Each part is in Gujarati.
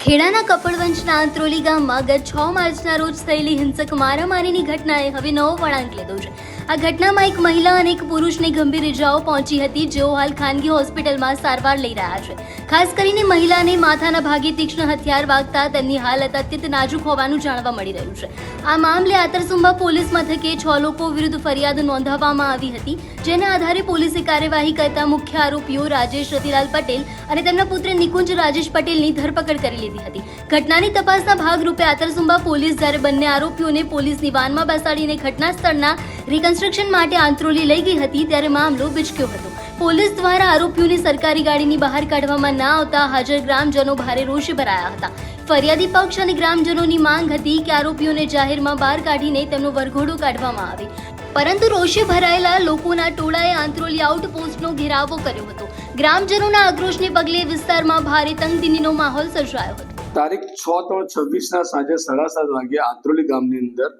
ખેડાના કપડવંજના આંત્રોલી ગામમાં ગત 6 માર્ચના રોજ થયેલી હિંસક મારામારીની ઘટનાએ હવે નવો વળાંક લીધો છે। આ ઘટનામાં એક મહિલા અને એક પુરુષને ગંભીર ઇજાઓ પહોંચી હતી, જેઓ હાલ ખાનગી હોસ્પિટલમાં સારવાર લઈ રહ્યા છે। ખાસ કરીને મહિલાને માથાના ભાગે તીક્ષ્ણ હથિયાર વાગતા તેમની હાલત અત્યંત નાજુક હોવાનું જાણવા મળી રહ્યું છે। આ મામલે આતરસુંબા પોલીસ મથકે 6 લોકો વિરુદ્ધ ફરિયાદ નોંધાવવામાં આવી હતી, જેના આધારે પોલીસે કાર્યવાહી કરતા મુખ્ય આરોપીઓ રાજેશ રતિલાલ પટેલ અને તેમના પુત્ર નિકુંજ રાજેશ પટેલની ધરપકડ કરી લીધી હતી। ઘટનાની તપાસના ભાગરૂપે આતરસુંબા પોલીસ જ્યારે બંને આરોપીઓને પોલીસની વાનમાં બેસાડીને ઘટના સ્થળના રિકન્સ્ટ્રક્શન માટે આંત્રોલી લઈ ગઈ હતી, ત્યારે મામલો વિચક્યો હતો। પોલીસ દ્વારા આરોપીઓને સરકારી ગાડીની બહાર કાઢવામાં ના આવતા હાજર ગ્રામજનો ભારે રોષે ભરાયા હતા। ફરિયાદી પક્ષ અને ગ્રામજનોની માંગ હતી કે આરોપીઓને જાહેરમાં બહાર કાઢીને તેમનો વરઘોડો કાઢવામાં આવે, પરંતુ રોષે ભરાયેલા લોકોના ટોળાએ આંત્રોલી આઉટપોસ્ટનો ઘેરાવો કર્યો હતો। ગ્રામજનોના આક્રોશને પગલે વિસ્તારમાં ભારે તંગદિલીનો માહોલ સર્જાયો હતો। તારીખ 6/3/26 ના સાંજે 7:30 વાગે આંત્રોલી ગામની અંદર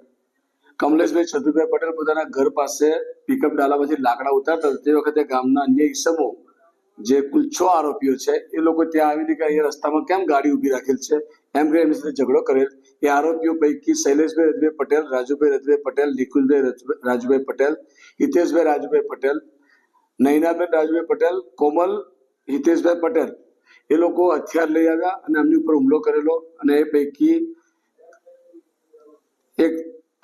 કમલેશભાઈ છતુભાઈ પટેલ પોતાના ઘર પાસે પિકઅપ ડાલામાંથી લાકડા ઉતારતા હતા। તે વખતે ગામના અન્ય ઈસમો જે કુલ 6 આરોપીઓ છે એ લોકો ત્યાં આવીને કે અહીંયા રસ્તામાં કેમ ગાડી ઊભી રાખેલ છે એમ કરીને એમની સાથે ઝઘડો કરેલ। એ આરોપીઓ પૈકી શૈલેષભાઈ રજભાઈ પટેલ, રાજુભાઈ રજભાઈ પટેલ, નિકુંજભાઈ રાજુભાઈ પટેલ, હિતેશભાઈ રાજુભાઈ પટેલ, નૈનાબેન રાજુભાઈ પટેલ, કોમલ હિતેશભાઈ પટેલ એ લોકો હથિયાર લઈ આવ્યા અને એમની ઉપર હુમલો કરેલો। અને એ પૈકી એક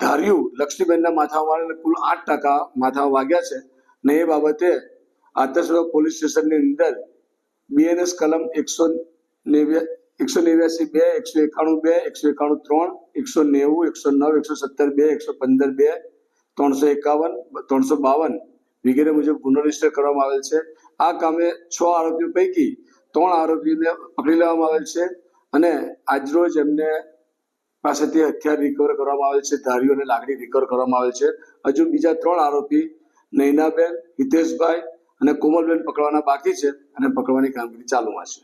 ધાર્યું લક્ષ્મીબેનના માથામાં કુલ 8 માથામાં વાગ્યા છે। ને એ બાબતે આતરસુંબા પોલીસ સ્ટેશનની અંદર બીએનએસ કલમ 189(2), 191(2), 191(3), 190, 109, 117(2), 115(2), 351, 352 વગેરે મુજબ ગુનો રજીસ્ટર કરવામાં આવેલ છે। આ કામે 6 આરોપીઓ પૈકી 3 આરોપીઓને પકડી લેવામાં આવેલ છે અને આજરોજ એમને પાસેથી હથિયાર રિકવર કરવામાં આવેલ છે, ધારીઓ અને લાકડી રિકવર કરવામાં આવેલ છે। હજુ બીજા 3 આરોપી નૈનાબેન, હિતેશભાઈ અને કોમલબેન પકડવાના બાકી છે અને પકડવાની કામગીરી ચાલુમાં છે।